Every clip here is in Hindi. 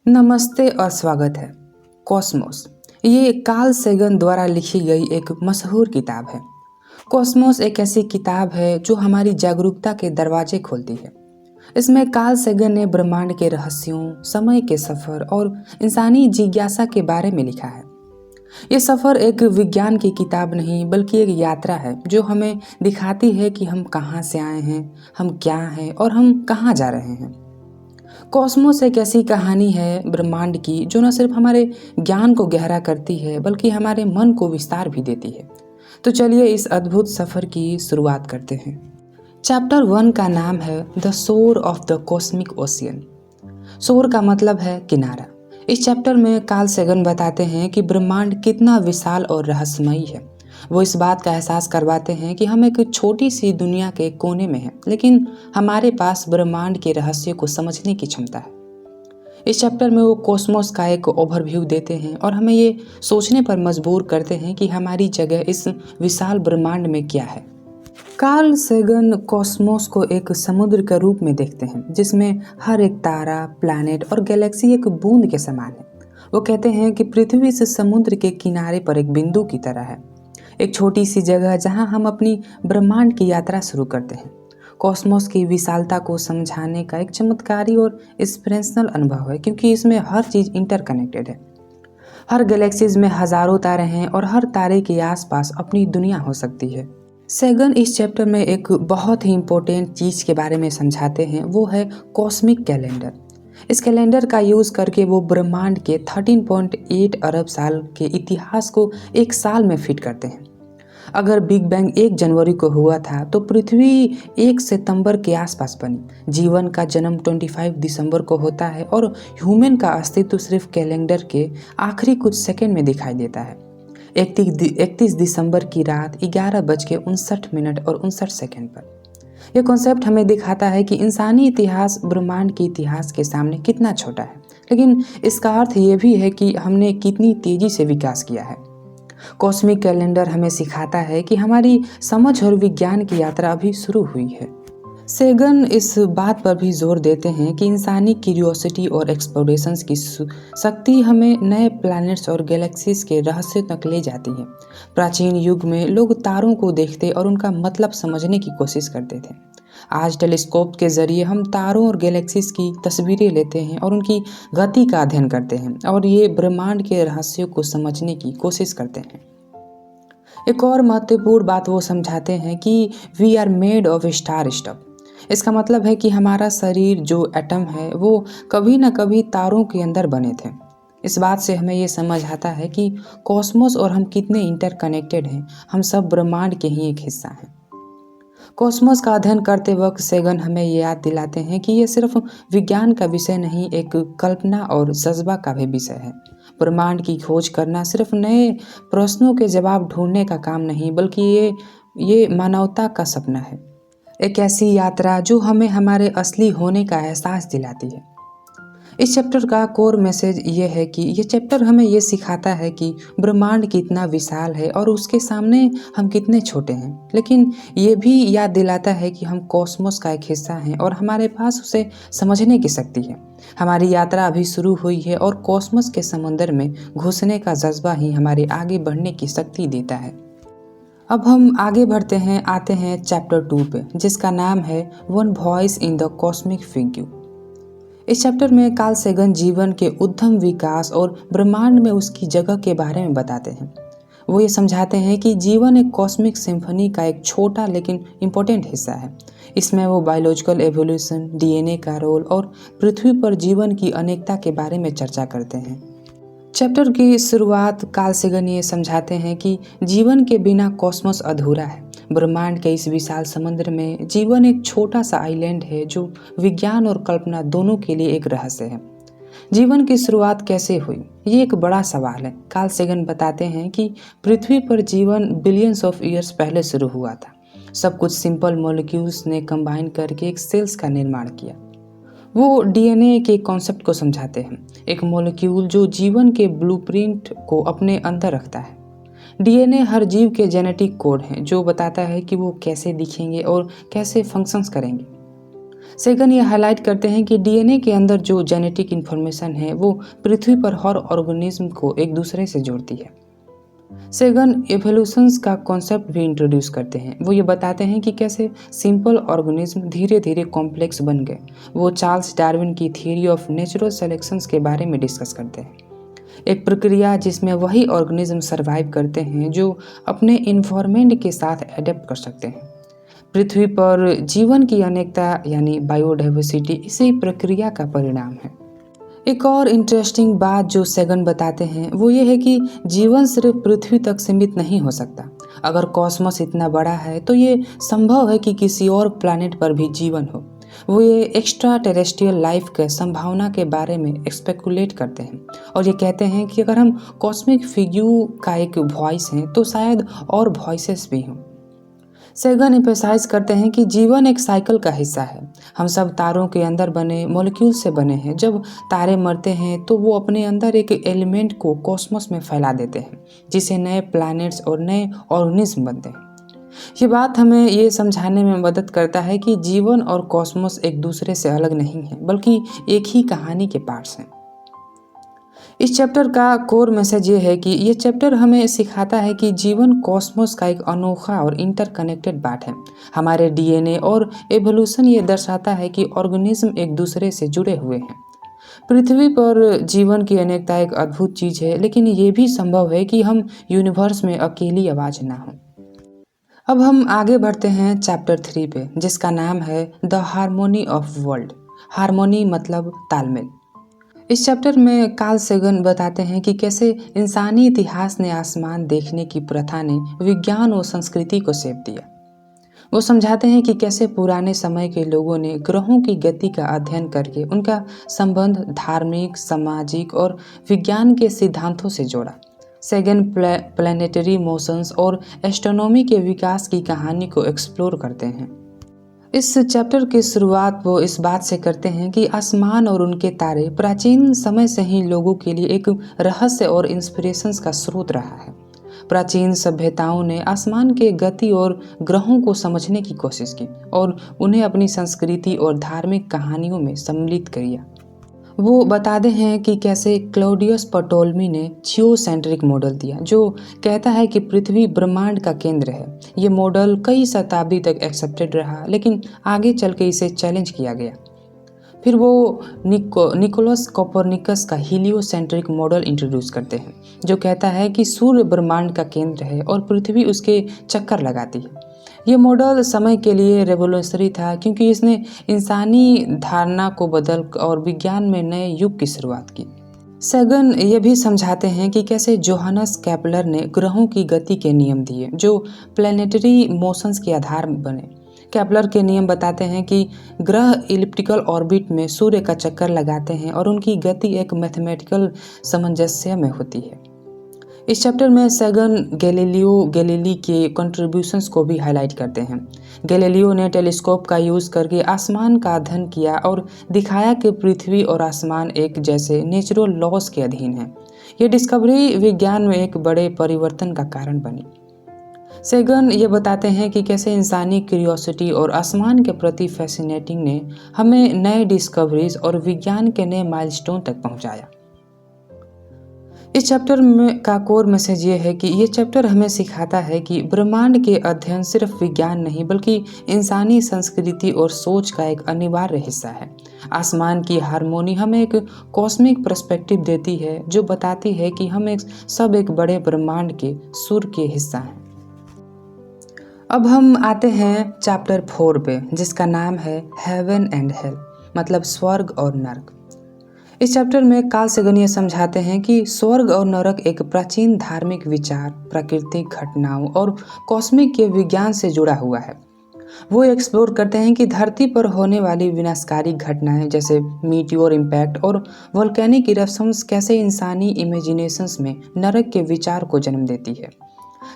नमस्ते और स्वागत है। कॉस्मोस ये कार्ल सेगन द्वारा लिखी गई एक मशहूर किताब है। कॉस्मोस एक ऐसी किताब है जो हमारी जागरूकता के दरवाजे खोलती है। इसमें कार्ल सेगन ने ब्रह्मांड के रहस्यों, समय के सफ़र और इंसानी जिज्ञासा के बारे में लिखा है। ये सफ़र एक विज्ञान की किताब नहीं बल्कि एक यात्रा है जो हमें दिखाती है कि हम कहाँ से आए हैं, हम क्या हैं और हम कहाँ जा रहे हैं। कॉस्मोस एक ऐसी कहानी है ब्रह्मांड की जो न सिर्फ हमारे ज्ञान को गहरा करती है बल्कि हमारे मन को विस्तार भी देती है। तो चलिए इस अद्भुत सफ़र की शुरुआत करते हैं। चैप्टर 1 का नाम है the shore of the cosmic ocean. शोर का मतलब है किनारा। इस चैप्टर में कार्ल सेगन बताते हैं कि ब्रह्मांड कितना विशाल और रहस्यमयी है। वो इस बात का एहसास करवाते हैं कि हम एक छोटी सी दुनिया के कोने में हैं, लेकिन हमारे पास ब्रह्मांड के रहस्य को समझने की क्षमता है। इस चैप्टर में वो कॉस्मोस का एक ओवरव्यू देते हैं और हमें ये सोचने पर मजबूर करते हैं कि हमारी जगह इस विशाल ब्रह्मांड में क्या है। कार्ल सेगन कॉस्मोस को एक समुद्र के रूप में देखते हैं जिसमें हर एक तारा, प्लैनेट और गैलेक्सी एक बूंद के समान है। वो कहते हैं कि पृथ्वी इस समुद्र के किनारे पर एक बिंदु की तरह है, एक छोटी सी जगह जहां हम अपनी ब्रह्मांड की यात्रा शुरू करते हैं। कॉस्मोस की विशालता को समझाने का एक चमत्कारी और इंस्पिरेशनल अनुभव है क्योंकि इसमें हर चीज़ इंटरकनेक्टेड है। हर गैलेक्सीज में हजारों तारे हैं और हर तारे के आसपास अपनी दुनिया हो सकती है। सेगन इस चैप्टर में एक बहुत ही इम्पोर्टेंट चीज़ के बारे में समझाते हैं, वो है कॉस्मिक कैलेंडर। इस कैलेंडर का यूज़ करके वो ब्रह्मांड के 13.8 अरब साल के इतिहास को एक साल में फिट करते हैं। अगर बिग बैंग 1 जनवरी को हुआ था तो पृथ्वी 1 सितंबर के आसपास बनी। जीवन का जन्म 25 दिसंबर को होता है और ह्यूमन का अस्तित्व सिर्फ कैलेंडर के आखिरी कुछ सेकंड में दिखाई देता है। 31 दिसंबर की रात 11:59 और 59 सेकंड पर। यह कॉन्सेप्ट हमें दिखाता है कि इंसानी इतिहास ब्रह्मांड के इतिहास के सामने कितना छोटा है, लेकिन इसका अर्थ ये भी है कि हमने कितनी तेजी से विकास किया है। कॉस्मिक कैलेंडर हमें सिखाता है कि हमारी समझ और विज्ञान की यात्रा अभी शुरू हुई है। सेगन इस बात पर भी जोर देते हैं कि इंसानी क्यूरियोसिटी और एक्सप्लोरेशंस की शक्ति हमें नए प्लैनेट्स और गैलेक्सीज के रहस्य तक ले जाती है। प्राचीन युग में लोग तारों को देखते और उनका मतलब समझने की कोशिश करते थे। आज टेलीस्कोप के जरिए हम तारों और गैलेक्सीज की तस्वीरें लेते हैं और उनकी गति का अध्ययन करते हैं और ये ब्रह्मांड के रहस्यों को समझने की कोशिश करते हैं। एक और महत्वपूर्ण बात वो समझाते हैं कि we are made of star stuff. इसका मतलब है कि हमारा शरीर जो एटम है वो कभी न कभी तारों के अंदर बने थे। इस बात से हमें ये समझ आता है कि कॉस्मोस और हम कितने इंटरकनेक्टेड हैं। हम सब ब्रह्मांड के ही एक हिस्सा हैं। कॉस्मोस का अध्ययन करते वक्त सेगन हमें ये याद दिलाते हैं कि ये सिर्फ विज्ञान का विषय नहीं, एक कल्पना और जज्बा का भी विषय है। ब्रह्मांड की खोज करना सिर्फ नए प्रश्नों के जवाब ढूंढने का काम नहीं बल्कि ये मानवता का सपना है। एक ऐसी यात्रा जो हमें हमारे असली होने का एहसास दिलाती है। इस चैप्टर का कोर मैसेज ये है कि ये चैप्टर हमें ये सिखाता है कि ब्रह्मांड कितना विशाल है और उसके सामने हम कितने छोटे हैं, लेकिन ये भी याद दिलाता है कि हम कॉस्मोस का एक हिस्सा हैं और हमारे पास उसे समझने की शक्ति है। हमारी यात्रा अभी शुरू हुई है और कॉस्मोस के समंदर में घुसने का जज्बा ही हमारे आगे बढ़ने की शक्ति देता है। अब हम आगे बढ़ते हैं, आते हैं चैप्टर 2 पे, जिसका नाम है one voice in the cosmic fugue. इस चैप्टर में कार्ल सेगन जीवन के उद्यम विकास और ब्रह्मांड में उसकी जगह के बारे में बताते हैं। वो ये समझाते हैं कि जीवन एक कॉस्मिक सिम्फनी का एक छोटा लेकिन इम्पोर्टेंट हिस्सा है। इसमें वो बायोलॉजिकल एवोल्यूशन, डीएनए का रोल और पृथ्वी पर जीवन की अनेकता के बारे में चर्चा करते हैं। चैप्टर की शुरुआत कार्ल सेगन ये समझाते हैं कि जीवन के बिना कॉस्मोस अधूरा है। ब्रह्मांड के इस विशाल समुद्र में जीवन एक छोटा सा आइलैंड है जो विज्ञान और कल्पना दोनों के लिए एक रहस्य है। जीवन की शुरुआत कैसे हुई, ये एक बड़ा सवाल है। कार्ल सेगन बताते हैं कि पृथ्वी पर जीवन बिलियंस ऑफ ईयर्स पहले शुरू हुआ था। सब कुछ सिंपल मॉलिक्यूल्स ने कंबाइन करके एक सेल्स का निर्माण किया। वो डीएनए के कॉन्सेप्ट को समझाते हैं, एक मॉलिक्यूल जो जीवन के ब्लूप्रिंट को अपने अंदर रखता है। डीएनए हर जीव के जेनेटिक कोड है जो बताता है कि वो कैसे दिखेंगे और कैसे फंक्शंस करेंगे। सेगन ये हाईलाइट करते हैं कि डीएनए के अंदर जो जेनेटिक इन्फॉर्मेशन है वो पृथ्वी पर हर ऑर्गेनिज्म को एक दूसरे से जोड़ती है। सेगन एवोल्यूशंस का कॉन्सेप्ट भी इंट्रोड्यूस करते हैं। वो ये बताते हैं कि कैसे सिंपल ऑर्गेनिज्म धीरे धीरे कॉम्प्लेक्स बन गए। वो चार्ल्स डार्विन की थ्योरी ऑफ नेचुरल सिलेक्शंस के बारे में डिस्कस करते हैं, एक प्रक्रिया जिसमें वही ऑर्गेनिज्म सर्वाइव करते हैं जो अपने इन्वायरमेंट के साथ एडेप्ट कर सकते हैं। पृथ्वी पर जीवन की अनेकता यानी बायोडाइवर्सिटी इसी प्रक्रिया का परिणाम है। एक और इंटरेस्टिंग बात जो सेगन बताते हैं वो ये है कि जीवन सिर्फ पृथ्वी तक सीमित नहीं हो सकता। अगर कॉस्मोस इतना बड़ा है तो ये संभव है कि किसी और प्लैनेट पर भी जीवन हो। वो ये एक्स्ट्रा टेरेस्ट्रियल लाइफ के संभावना के बारे में स्पेकुलेट करते हैं और ये कहते हैं कि अगर हम कॉस्मिक फिग्यू का एक वॉइस हैं तो शायद और वॉइसेस भी हों। सेगन एम्फसाइज करते हैं कि जीवन एक साइकिल का हिस्सा है। हम सब तारों के अंदर बने मॉलिक्यूल से बने हैं। जब तारे मरते हैं तो वो अपने अंदर एक एलिमेंट को कॉस्मोस में फैला देते हैं, जिससे नए प्लैनेट्स और नए ऑर्गेनिज्म बनते हैं। ये बात हमें ये समझाने में मदद करता है कि जीवन और कॉस्मोस एक दूसरे से अलग नहीं है, बल्कि एक ही कहानी के पार्ट्स हैं। इस चैप्टर का कोर मैसेज ये है कि ये चैप्टर हमें सिखाता है कि जीवन कॉस्मोस का एक अनोखा और इंटरकनेक्टेड पार्ट है। हमारे डीएनए और एवोल्यूशन ये दर्शाता है कि ऑर्गेनिज्म एक दूसरे से जुड़े हुए हैं। पृथ्वी पर जीवन की अनेकता एक अद्भुत चीज़ है, लेकिन ये भी संभव है कि हम यूनिवर्स में अकेली आवाज़ ना हो। अब हम आगे बढ़ते हैं चैप्टर 3 पे, जिसका नाम है the harmony of world. Harmony मतलब तालमेल। इस चैप्टर में कार्ल सेगन बताते हैं कि कैसे इंसानी इतिहास ने आसमान देखने की प्रथा ने विज्ञान और संस्कृति को सेप दिया। वो समझाते हैं कि कैसे पुराने समय के लोगों ने ग्रहों की गति का अध्ययन करके उनका संबंध धार्मिक, सामाजिक और विज्ञान के सिद्धांतों से जोड़ा। सेगन प्लैनेटरी मोशंस और एस्ट्रोनॉमी के विकास की कहानी को एक्सप्लोर करते हैं। इस चैप्टर की शुरुआत वो इस बात से करते हैं कि आसमान और उनके तारे प्राचीन समय से ही लोगों के लिए एक रहस्य और इंस्पिरेशंस का स्रोत रहा है। प्राचीन सभ्यताओं ने आसमान के गति और ग्रहों को समझने की कोशिश की और उन्हें अपनी संस्कृति और धार्मिक कहानियों में सम्मिलित किया। वो बताते हैं कि कैसे क्लॉडियस पटोल्मी ने जियोसेंट्रिक मॉडल दिया, जो कहता है कि पृथ्वी ब्रह्मांड का केंद्र है। ये मॉडल कई शताब्दी तक एक्सेप्टेड रहा, लेकिन आगे चल के इसे चैलेंज किया गया। फिर वो निकोलस कोपरनिकस का हीलियोसेंट्रिक मॉडल इंट्रोड्यूस करते हैं, जो कहता है कि सूर्य ब्रह्मांड का केंद्र है और पृथ्वी उसके चक्कर लगाती है। ये मॉडल समय के लिए रेवोल्यूशनरी था, क्योंकि इसने इंसानी धारणा को बदल और विज्ञान में नए युग की शुरुआत की। सेगन ये भी समझाते हैं कि कैसे जोहानस केपलर ने ग्रहों की गति के नियम दिए, जो प्लैनेटरी मोशंस के आधार बने। केपलर के नियम बताते हैं कि ग्रह इलिप्टिकल ऑर्बिट में सूर्य का चक्कर लगाते हैं और उनकी गति एक मैथमेटिकल सामंजस्य में होती है। इस चैप्टर में सेगन गैलीलियो गैलीली के कंट्रीब्यूशंस को भी हाईलाइट करते हैं। गैलीलियो ने टेलीस्कोप का यूज़ करके आसमान का अध्ययन किया और दिखाया कि पृथ्वी और आसमान एक जैसे नेचुरल लॉज के अधीन हैं। ये डिस्कवरी विज्ञान में एक बड़े परिवर्तन का कारण बनी। सेगन ये बताते हैं कि कैसे इंसानी क्यूरियोसिटी और आसमान के प्रति फैसिनेटिंग ने हमें नए डिस्कवरीज और विज्ञान के नए माइलस्टोन तक पहुंचाया। इस चैप्टर में का कोर मैसेज ये है कि ये चैप्टर हमें सिखाता है कि ब्रह्मांड के अध्ययन सिर्फ विज्ञान नहीं, बल्कि इंसानी संस्कृति और सोच का एक अनिवार्य हिस्सा है। आसमान की हार्मोनी हमें एक कॉस्मिक पर्सपेक्टिव देती है, जो बताती है कि हम सब एक बड़े ब्रह्मांड के सुर के हिस्सा हैं। अब हम आते हैं चैप्टर 4 पे, जिसका नाम है हेवन एंड हेल, मतलब स्वर्ग और नरक। इस चैप्टर में कार्ल सेगन ये समझाते हैं कि स्वर्ग और नरक एक प्राचीन धार्मिक विचार, प्राकृतिक घटनाओं और कॉस्मिक के विज्ञान से जुड़ा हुआ है। वो एक्सप्लोर करते हैं कि धरती पर होने वाली विनाशकारी घटनाएं जैसे मीटियोर इम्पैक्ट और वोल्केनिक इरप्शंस कैसे इंसानी इमेजिनेशंस में नरक के विचार को जन्म देती है।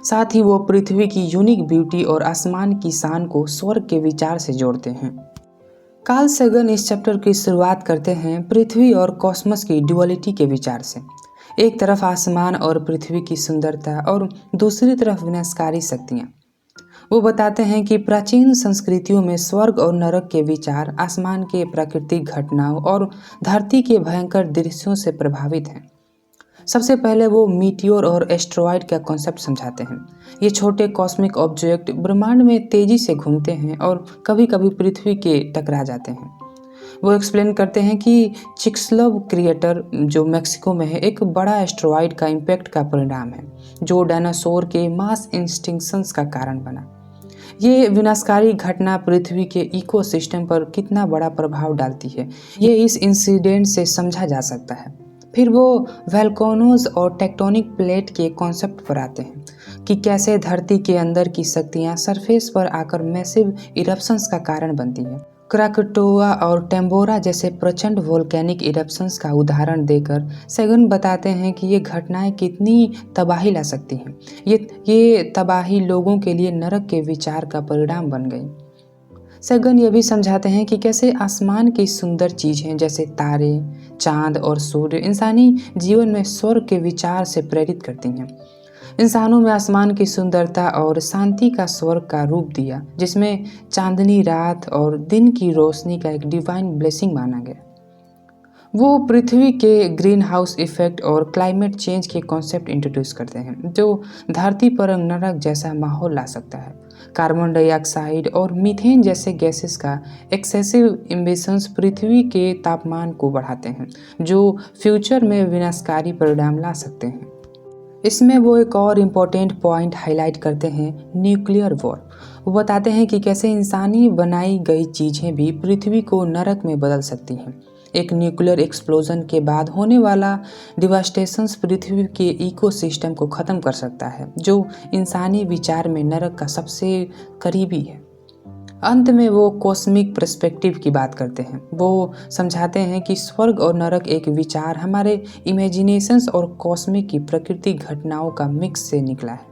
साथ ही वो पृथ्वी की यूनिक ब्यूटी और आसमान की शान को स्वर्ग के विचार से जोड़ते हैं। कार्ल सेगन इस चैप्टर की शुरुआत करते हैं पृथ्वी और कॉस्मस की ड्युअलिटी के विचार से। एक तरफ आसमान और पृथ्वी की सुंदरता और दूसरी तरफ विनाशकारी शक्तियाँ। वो बताते हैं कि प्राचीन संस्कृतियों में स्वर्ग और नरक के विचार आसमान के प्राकृतिक घटनाओं और धरती के भयंकर दृश्यों से प्रभावित हैं। सबसे पहले वो मीटियोर और एस्ट्रॉयड का कॉन्सेप्ट समझाते हैं। ये छोटे कॉस्मिक ऑब्जेक्ट ब्रह्मांड में तेजी से घूमते हैं और कभी कभी पृथ्वी के टकरा जाते हैं। वो एक्सप्लेन करते हैं कि चिक्सलव क्रिएटर जो मेक्सिको में है, एक बड़ा एस्ट्रॉयड का इम्पैक्ट का परिणाम है जो डायनासोर के मास एक्सटिंक्शंस का कारण बना। ये विनाशकारी घटना पृथ्वी के इकोसिस्टम पर कितना बड़ा प्रभाव डालती है, ये इस इंसिडेंट से समझा जा सकता है। फिर वो वोल्केनोज और टेक्टोनिक प्लेट के कॉन्सेप्ट पर आते हैं कि कैसे धरती के अंदर की शक्तियाँ सरफेस पर आकर मैसिव इरप्शंस का कारण बनती हैं। क्राकटोआ और टेम्बोरा जैसे प्रचंड वोल्केनिक इरप्शंस का उदाहरण देकर सैगन बताते हैं कि ये घटनाएं कितनी तबाही ला सकती हैं। ये तबाही लोगों के लिए नरक के विचार का परिणाम बन गई। सैगन ये भी समझाते हैं कि कैसे आसमान की सुंदर चीज़ें जैसे तारे, चांद और सूर्य इंसानी जीवन में स्वर्ग के विचार से प्रेरित करती हैं। इंसानों में आसमान की सुंदरता और शांति का स्वर्ग का रूप दिया, जिसमें चांदनी रात और दिन की रोशनी का एक डिवाइन ब्लेसिंग माना गया। वो पृथ्वी के ग्रीन हाउस इफेक्ट और क्लाइमेट चेंज के कॉन्सेप्ट इंट्रोड्यूस करते हैं जो धरती पर नरक जैसा माहौल ला सकता है। कार्बन डाइऑक्साइड और मीथेन जैसे गैसेस का एक्सेसिव इमिशंस पृथ्वी के तापमान को बढ़ाते हैं जो फ्यूचर में विनाशकारी परिणाम ला सकते हैं। इसमें वो एक और इम्पोर्टेंट पॉइंट हाईलाइट करते हैं, न्यूक्लियर वॉर। वो बताते हैं कि कैसे इंसानी बनाई गई चीज़ें भी पृथ्वी को नरक में बदल सकती हैं। एक न्यूक्लियर एक्सप्लोजन के बाद होने वाला डिवास्टेशंस पृथ्वी के इकोसिस्टम को ख़त्म कर सकता है, जो इंसानी विचार में नरक का सबसे करीबी है। अंत में वो कॉस्मिक पर्सपेक्टिव की बात करते हैं। वो समझाते हैं कि स्वर्ग और नरक एक विचार हमारे इमेजिनेशंस और कॉस्मिक की प्राकृतिक घटनाओं का मिक्स से निकला है।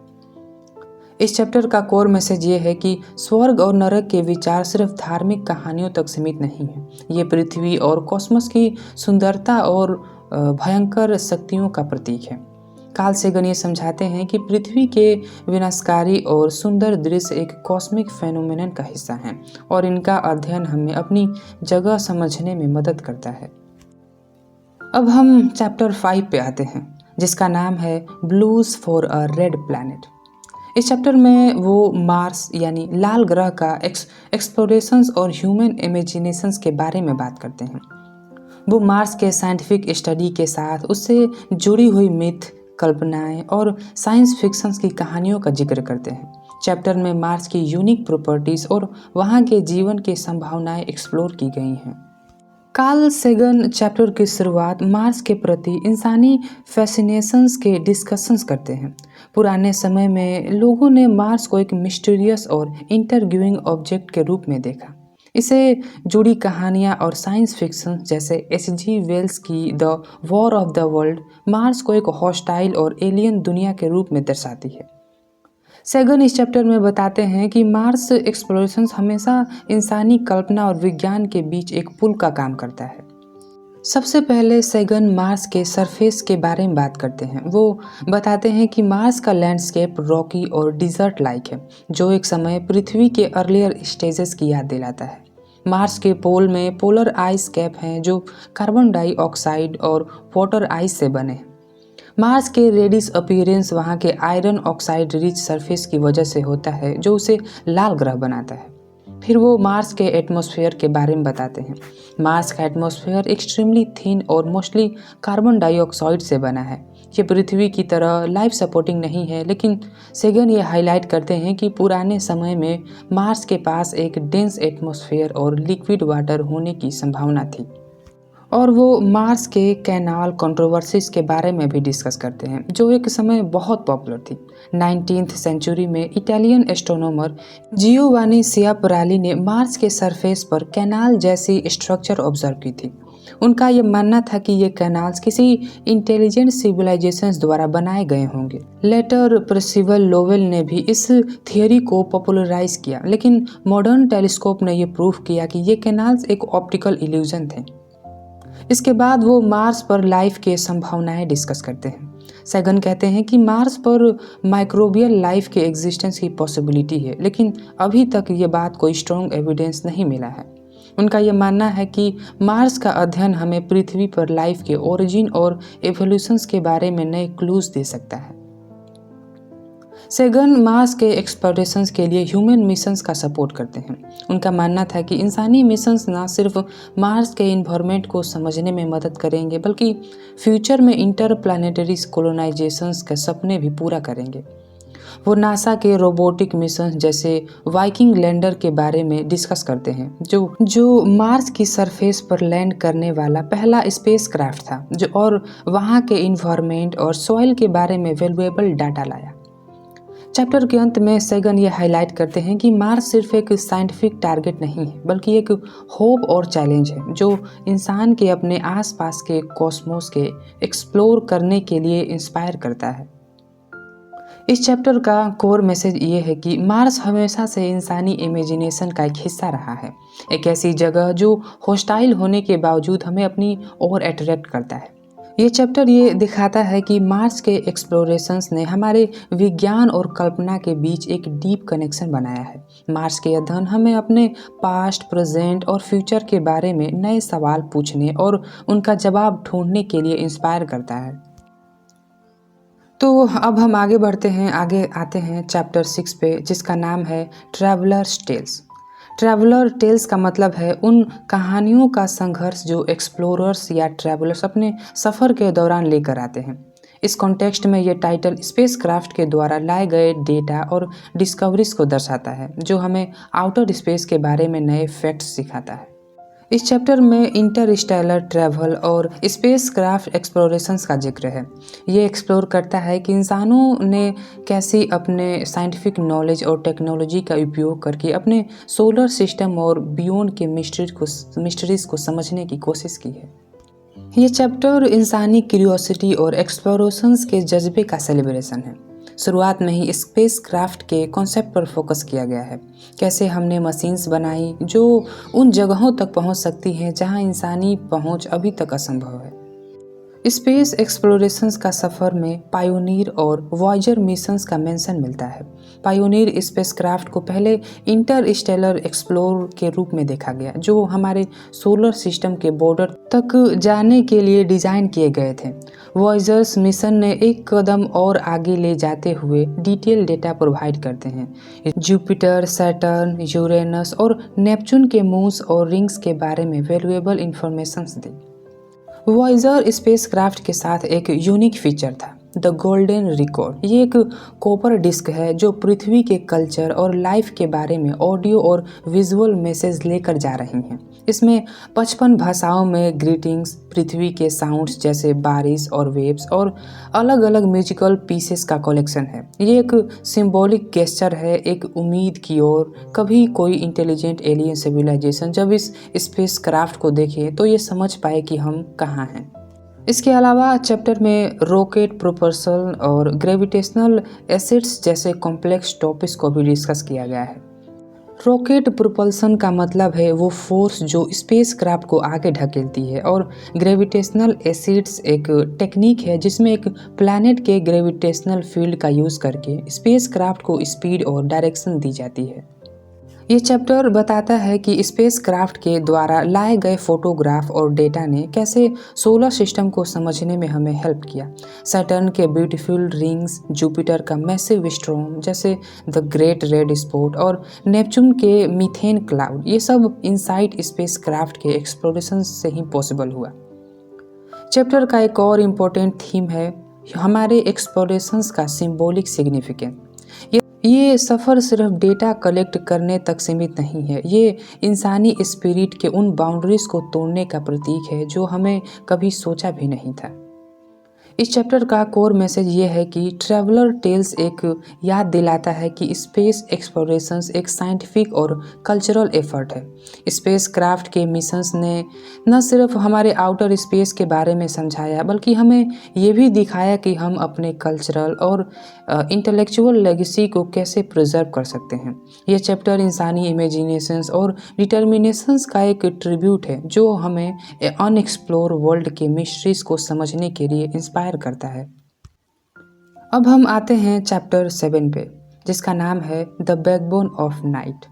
इस चैप्टर का कोर मैसेज ये है कि स्वर्ग और नरक के विचार सिर्फ धार्मिक कहानियों तक सीमित नहीं है। ये पृथ्वी और कॉस्मोस की सुंदरता और भयंकर शक्तियों का प्रतीक है। कार्ल सेगन ये समझाते हैं कि पृथ्वी के विनाशकारी और सुंदर दृश्य एक कॉस्मिक फेनोमेनन का हिस्सा हैं और इनका अध्ययन हमें अपनी जगह समझने में मदद करता है। अब हम चैप्टर 5 पे आते हैं, जिसका नाम है blues for a red planet. इस चैप्टर में वो मार्स यानी लाल ग्रह का एक्सप्लोरेशंस और ह्यूमन इमेजिनेशंस के बारे में बात करते हैं। वो मार्स के साइंटिफिक स्टडी के साथ उससे जुड़ी हुई मिथ, कल्पनाएं और साइंस फिक्शंस की कहानियों का जिक्र करते हैं। चैप्टर में मार्स की यूनिक प्रॉपर्टीज और वहाँ के जीवन की संभावनाएं एक्सप्लोर की गई हैं। कार्ल सेगन चैप्टर की शुरुआत मार्स के प्रति इंसानी फैसिनेशंस के डिस्कशंस करते हैं। पुराने समय में लोगों ने मार्स को एक मिस्टीरियस और इंटरव्यूइंग ऑब्जेक्ट के रूप में देखा। इसे जुड़ी कहानियाँ और साइंस फिक्शन जैसे एच.जी. वेल्स की the war of the world Mars को एक हॉस्टाइल और एलियन दुनिया के रूप में दर्शाती है। सेगन इस चैप्टर में बताते हैं कि मार्स एक्सप्लोरेशंस हमेशा इंसानी कल्पना और विज्ञान के बीच एक पुल का काम करता है। सबसे पहले सेगन मार्स के सरफेस के बारे में बात करते हैं। वो बताते हैं कि मार्स का लैंडस्केप रॉकी और डिजर्ट लाइक है, जो एक समय पृथ्वी के अर्लियर स्टेजेस की याद दिलाता है। मार्स के पोल में पोलर आइस कैप हैं जो कार्बन डाइऑक्साइड और वाटर आइस से बने हैं। मार्स के रेडिश अपीयरेंस वहाँ के आयरन ऑक्साइड रिच सरफेस की वजह से होता है, जो उसे लाल ग्रह बनाता है। फिर वो मार्स के एटमॉस्फेयर के बारे में बताते हैं। मार्स का एटमॉस्फेयर एक्सट्रीमली थिन और मोस्टली कार्बन डाइऑक्साइड से बना है। ये पृथ्वी की तरह लाइफ सपोर्टिंग नहीं है, लेकिन सेगन ये हाईलाइट करते हैं कि पुराने समय में मार्स के पास एक डेंस एटमॉस्फेयर और लिक्विड वाटर होने की संभावना थी। और वो मार्स के कैनाल कंट्रोवर्सीज के बारे में भी डिस्कस करते हैं, जो एक समय बहुत पॉपुलर थी। 19th सेंचुरी में इटालियन एस्ट्रोनॉमर जियोवानी स्चियापराली ने मार्स के सरफेस पर कैनाल जैसी स्ट्रक्चर ऑब्जर्व की थी। उनका ये मानना था कि ये कैनाल्स किसी इंटेलिजेंट सिविलाइजेशंस द्वारा बनाए गए होंगे। लेटर पर्सिवल लोवेल ने भी इस थियोरी को पॉपुलराइज किया, लेकिन मॉडर्न टेलीस्कोप ने यह प्रूफ किया कि ये कैनाल्स एक ऑप्टिकल इल्यूजन थे। इसके बाद वो मार्स पर लाइफ के संभावनाएं डिस्कस करते हैं। सैगन कहते हैं कि मार्स पर माइक्रोबियल लाइफ के एग्जिस्टेंस की पॉसिबिलिटी है, लेकिन अभी तक ये बात कोई स्ट्रॉन्ग एविडेंस नहीं मिला है। उनका यह मानना है कि मार्स का अध्ययन हमें पृथ्वी पर लाइफ के ओरिजिन और एवोल्यूशंस के बारे में नए क्लूज दे सकता है। सैगन मार्स के एक्सप्लोरेशंस के लिए ह्यूमन मिशंस का सपोर्ट करते हैं। उनका मानना था कि इंसानी मिशंस ना सिर्फ मार्स के इन्वायरमेंट को समझने में मदद करेंगे, बल्कि फ्यूचर में इंटरप्लानेटरी कोलोनाइजेशंस के सपने भी पूरा करेंगे। वो नासा के रोबोटिक मिशन जैसे वाइकिंग लैंडर के बारे में डिस्कस करते हैं, जो मार्स की सरफेस पर लैंड करने वाला पहला स्पेसक्राफ्ट था, जो और वहाँ के इन्वायरमेंट और सॉइल के बारे में वैल्यूएबल डाटा लाया। चैप्टर के अंत में सैगन ये हाईलाइट करते हैं कि मार्स सिर्फ एक साइंटिफिक टारगेट नहीं है, बल्कि एक होप और चैलेंज है जो इंसान के अपने आसपास के कॉस्मोस के एक्सप्लोर करने के लिए इंस्पायर करता है। इस चैप्टर का कोर मैसेज ये है कि मार्स हमेशा से इंसानी इमेजिनेशन का एक हिस्सा रहा है, एक ऐसी जगह जो हॉस्टाइल होने के बावजूद हमें अपनी ओर अट्रैक्ट करता है। ये चैप्टर ये दिखाता है कि मार्स के एक्सप्लोरेशंस ने हमारे विज्ञान और कल्पना के बीच एक डीप कनेक्शन बनाया है। मार्स के अध्ययन हमें अपने पास्ट, प्रेजेंट और फ्यूचर के बारे में नए सवाल पूछने और उनका जवाब ढूंढने के लिए इंस्पायर करता है। तो अब हम आगे बढ़ते हैं, आगे आते हैं चैप्टर 6 पे, जिसका नाम है ट्रैवलर्स टेल्स। ट्रैवलर टेल्स का मतलब है उन कहानियों का संघर्ष जो एक्सप्लोरर्स या ट्रैवलर्स अपने सफ़र के दौरान लेकर आते हैं। इस कॉन्टेक्स्ट में ये टाइटल स्पेसक्राफ्ट के द्वारा लाए गए डेटा और डिस्कवरीज को दर्शाता है, जो हमें आउटर स्पेस के बारे में नए फैक्ट्स सिखाता है। इस चैप्टर में इंटरस्टेलर ट्रैवल और स्पेसक्राफ्ट एक्सप्लोरेशंस का जिक्र है। ये एक्सप्लोर करता है कि इंसानों ने कैसे अपने साइंटिफिक नॉलेज और टेक्नोलॉजी का उपयोग करके अपने सोलर सिस्टम और बियॉन्ड के मिस्ट्रीज को समझने की कोशिश की है। ये चैप्टर इंसानी क्यूरियोसिटी और एक्सप्लोरेशंस के जज्बे का सेलिब्रेशन है। शुरुआत में ही स्पेसक्राफ्ट के कॉन्सेप्ट पर फोकस किया गया है, कैसे हमने मशीन्स बनाई जो उन जगहों तक पहुंच सकती हैं जहां इंसानी पहुंच अभी तक असंभव है। स्पेस एक्सप्लोरेशंस का सफ़र में पायोनियर और वॉयेजर मिशंस का मेंशन मिलता है। पायोनियर स्पेसक्राफ्ट को पहले इंटरस्टेलर एक्सप्लोर के रूप में देखा गया, जो हमारे सोलर सिस्टम के बॉर्डर तक जाने के लिए डिज़ाइन किए गए थे। वॉयेजर्स मिशन ने एक कदम और आगे ले जाते हुए डिटेल डेटा प्रोवाइड करते हैं। जुपिटर, सैटर्न, यूरेनस और नेपच्यून के मून्स और रिंग्स के बारे में वैल्यूएबल इंफॉर्मेशंस दी। वॉयेजर स्पेसक्राफ्ट के साथ एक यूनिक फीचर था, द गोल्डन रिकॉर्ड। ये एक कॉपर डिस्क है जो पृथ्वी के कल्चर और लाइफ के बारे में ऑडियो और विजुअल मैसेज लेकर जा रही हैं। इसमें 55 भाषाओं में ग्रीटिंग्स, पृथ्वी के साउंड्स जैसे बारिश और वेव्स और अलग अलग म्यूजिकल पीसेस का कलेक्शन है। ये एक सिंबॉलिक गेस्चर है, एक उम्मीद की ओर। कभी कोई इंटेलिजेंट एलियन सिविलाइजेशन जब इस स्पेसक्राफ्ट को देखे तो ये समझ पाए कि हम कहाँ हैं। इसके अलावा चैप्टर में रॉकेट प्रोपल्शन और ग्रेविटेशनल एसिड्स जैसे कॉम्प्लेक्स टॉपिक्स को भी डिस्कस किया गया है। रॉकेट प्रोपल्शन का मतलब है वो फोर्स जो स्पेसक्राफ्ट को आगे ढकेलती है, और ग्रेविटेशनल एसिड्स एक टेक्निक है जिसमें एक प्लैनेट के ग्रेविटेशनल फील्ड का यूज़ करके स्पेसक्राफ्ट को स्पीड और डायरेक्शन दी जाती है। ये चैप्टर बताता है कि स्पेसक्राफ्ट के द्वारा लाए गए फोटोग्राफ और डेटा ने कैसे सोलर सिस्टम को समझने में हमें हेल्प किया। सैटर्न के ब्यूटीफुल रिंग्स, जुपिटर का मैसिव स्टॉर्म जैसे द ग्रेट रेड स्पॉट और नेपच्यून के मीथेन क्लाउड, ये सब इनसाइट स्पेसक्राफ्ट के एक्सप्लोरेशन से ही पॉसिबल हुआ। चैप्टर का एक और इम्पोर्टेंट थीम है हमारे एक्सप्लोरेशंस का सिंबॉलिक सिग्निफिकेंस। ये सफ़र सिर्फ डेटा कलेक्ट करने तक सीमित नहीं है, ये इंसानी स्पिरिट के उन बाउंड्रीज को तोड़ने का प्रतीक है जो हमें कभी सोचा भी नहीं था। इस चैप्टर का कोर मैसेज ये है कि ट्रैवलर टेल्स एक याद दिलाता है कि स्पेस एक्सप्लोरेशंस एक साइंटिफिक और कल्चरल एफर्ट है। स्पेसक्राफ्ट के मिशंस ने न सिर्फ हमारे आउटर स्पेस के बारे में समझाया, बल्कि हमें ये भी दिखाया कि हम अपने कल्चरल और इंटेलेक्चुअल लेगेसी को कैसे प्रिजर्व कर सकते हैं। यह चैप्टर इंसानी इमेजिनेशंस और डिटर्मिनेशंस का एक ट्रिब्यूट है जो हमें अनएक्सप्लोर वर्ल्ड के मिस्ट्रीज को समझने के लिए इंस्पायर करता है। अब हम आते हैं चैप्टर 7 पे, जिसका नाम है the backbone of night.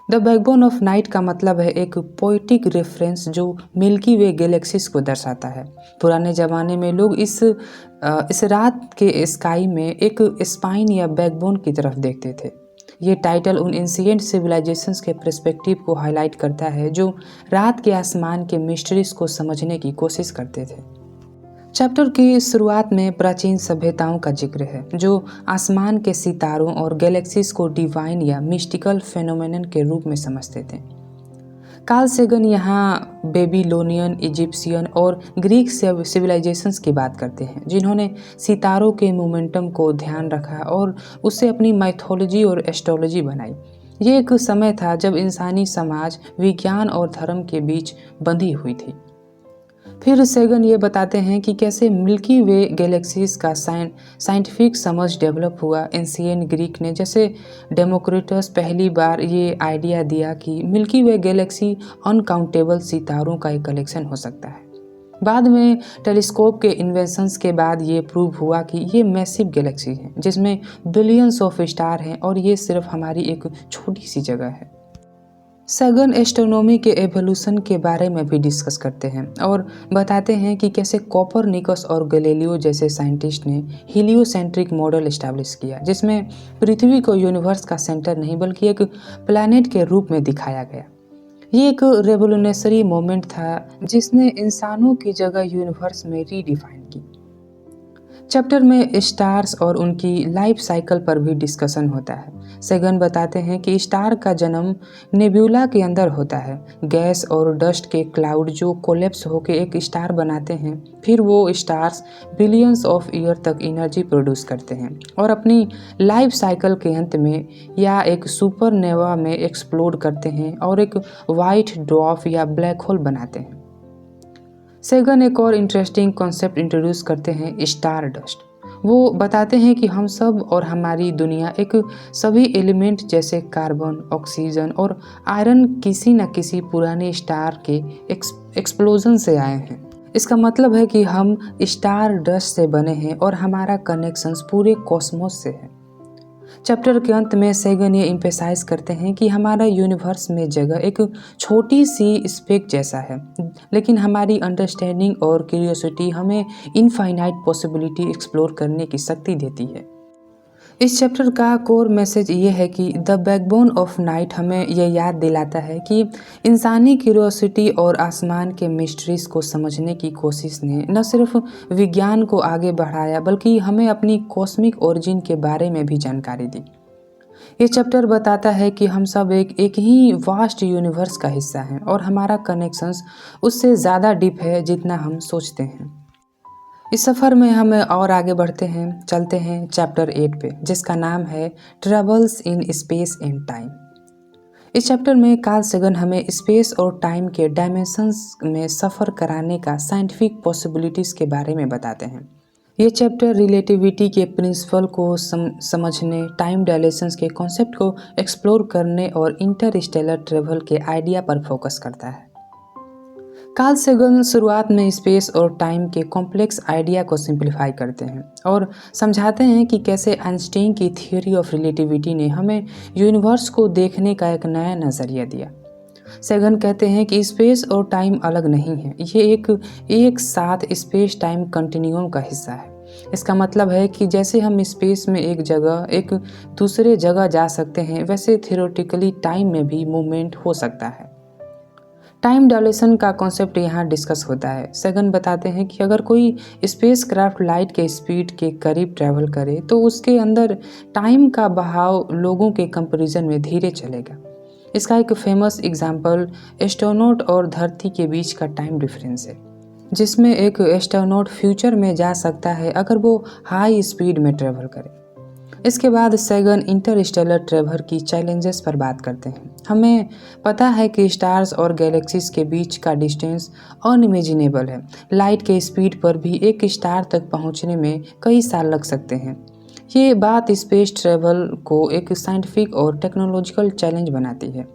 The backbone of night का मतलब है एक पोइटिक रेफरेंस जो मिल्की वे गैलेक्सीज को दर्शाता है। पुराने ज़माने में लोग इस रात के स्काई में एक स्पाइन या बैकबोन की तरफ देखते थे। ये टाइटल उन एंशिएंट सिविलाइजेशंस के पर्सपेक्टिव को हाईलाइट करता है जो रात के आसमान के मिस्ट्रीज को समझने की कोशिश करते थे। चैप्टर की शुरुआत में प्राचीन सभ्यताओं का जिक्र है जो आसमान के सितारों और गैलेक्सीज को डिवाइन या मिस्टिकल फेनोमेनन के रूप में समझते थे। कार्ल सेगन यहाँ बेबीलोनियन, इजिप्शियन और ग्रीक सिविलाइजेशंस की बात करते हैं जिन्होंने सितारों के मोमेंटम को ध्यान रखा और उससे अपनी माइथोलॉजी और एस्ट्रोलॉजी बनाई। ये एक समय था जब इंसानी समाज विज्ञान और धर्म के बीच बंधी हुई थी। फिर सेगन ये बताते हैं कि कैसे मिल्की वे गैलेक्सीज का साइंटिफिक समझ डेवलप हुआ। एंशिएंट ग्रीक ने जैसे डेमोक्रिटस पहली बार ये आइडिया दिया कि मिल्की वे गैलेक्सी अनकाउंटेबल सितारों का एक कलेक्शन हो सकता है। बाद में टेलीस्कोप के इन्वेंशंस के बाद ये प्रूव हुआ कि ये मैसिव गैलेक्सी है जिसमें बिलियंस ऑफ स्टार हैं और ये सिर्फ हमारी एक छोटी सी जगह है। सैगन एस्ट्रोनॉमी के एवोल्यूशन के बारे में भी डिस्कस करते हैं और बताते हैं कि कैसे कोपरनिकस और गैलीलियो जैसे साइंटिस्ट ने हीलियोसेंट्रिक मॉडल इस्टेब्लिश किया जिसमें पृथ्वी को यूनिवर्स का सेंटर नहीं बल्कि एक प्लैनेट के रूप में दिखाया गया। ये एक रेवोल्यूशनरी मोमेंट था जिसने इंसानों की जगह यूनिवर्स में रीडिफाइन की। चैप्टर में स्टार्स और उनकी लाइफ साइकिल पर भी डिस्कशन होता है। सेगन बताते हैं कि स्टार का जन्म नेब्यूला के अंदर होता है, गैस और डस्ट के क्लाउड जो कोलेप्स होकर एक स्टार बनाते हैं। फिर वो स्टार्स बिलियंस ऑफ ईयर तक एनर्जी प्रोड्यूस करते हैं और अपनी लाइफ साइकिल के अंत में या एक सुपरनोवा में एक्सप्लोड करते हैं और एक वाइट ड्वार्फ या ब्लैक होल बनाते हैं। सेगन एक और इंटरेस्टिंग कॉन्सेप्ट इंट्रोड्यूस करते हैं, स्टार डस्ट। वो बताते हैं कि हम सब और हमारी दुनिया एक सभी एलिमेंट जैसे कार्बन, ऑक्सीजन और आयरन किसी न किसी पुराने स्टार के एक्सप्लोजन से आए हैं। इसका मतलब है कि हम स्टार डस्ट से बने हैं और हमारा कनेक्शंस पूरे कॉस्मोस से है। चैप्टर के अंत में सेगन ये एम्फेसाइज करते हैं कि हमारा यूनिवर्स में जगह एक छोटी सी स्पेक जैसा है, लेकिन हमारी अंडरस्टैंडिंग और क्यूरियोसिटी हमें इनफाइनाइट पॉसिबिलिटी एक्सप्लोर करने की शक्ति देती है। इस चैप्टर का कोर मैसेज ये है कि द बैकबोन ऑफ नाइट हमें यह याद दिलाता है कि इंसानी क्यूरियोसिटी और आसमान के मिस्ट्रीज को समझने की कोशिश ने न सिर्फ विज्ञान को आगे बढ़ाया बल्कि हमें अपनी कॉस्मिक ओरिजिन के बारे में भी जानकारी दी। ये चैप्टर बताता है कि हम सब एक ही वास्ट यूनिवर्स का हिस्सा हैं और हमारा कनेक्शंस उससे ज़्यादा डीप है जितना हम सोचते हैं। इस सफ़र में हम और आगे बढ़ते हैं, चलते हैं चैप्टर 8 पे, जिसका नाम है travels in space and time. इस चैप्टर में कार्ल सेगन हमें स्पेस और टाइम के डायमेंशंस में सफ़र कराने का साइंटिफिक पॉसिबिलिटीज़ के बारे में बताते हैं। ये चैप्टर रिलेटिविटी के प्रिंसिपल को समझने, टाइम डायलेशंस के कॉन्सेप्ट को एक्सप्लोर करने और इंटरस्टेलर ट्रेवल के आइडिया पर फोकस करता है। कार्ल सेगन शुरुआत में स्पेस और टाइम के कॉम्प्लेक्स आइडिया को सिंप्लीफाई करते हैं और समझाते हैं कि कैसे आइंस्टाइन की थ्योरी ऑफ रिलेटिविटी ने हमें यूनिवर्स को देखने का एक नया नज़रिया दिया। सेगन कहते हैं कि स्पेस और टाइम अलग नहीं है, ये एक साथ स्पेस टाइम कंटिन्यूम का हिस्सा है। इसका मतलब है कि जैसे हम स्पेस में एक जगह एक दूसरे जगह जा सकते हैं, वैसे थियोरेटिकली टाइम में भी मूवमेंट हो सकता है। टाइम डायलेशन का कॉन्सेप्ट यहाँ डिस्कस होता है। सेगन बताते हैं कि अगर कोई स्पेसक्राफ्ट लाइट के स्पीड के करीब ट्रैवल करे तो उसके अंदर टाइम का बहाव लोगों के कंपैरिजन में धीरे चलेगा। इसका एक फेमस एग्जाम्पल एस्ट्रोनॉट और धरती के बीच का टाइम डिफरेंस है, जिसमें एक एस्ट्रोनॉट फ्यूचर में जा सकता है अगर वो हाई स्पीड में ट्रैवल करे। इसके बाद सेगन इंटरस्टेलर ट्रैवल की चैलेंजेस पर बात करते हैं। हमें पता है कि स्टार्स और गैलेक्सीज के बीच का डिस्टेंस अनइमेजिनेबल है। लाइट के स्पीड पर भी एक स्टार तक पहुंचने में कई साल लग सकते हैं। ये बात स्पेस ट्रैवल को एक साइंटिफिक और टेक्नोलॉजिकल चैलेंज बनाती है।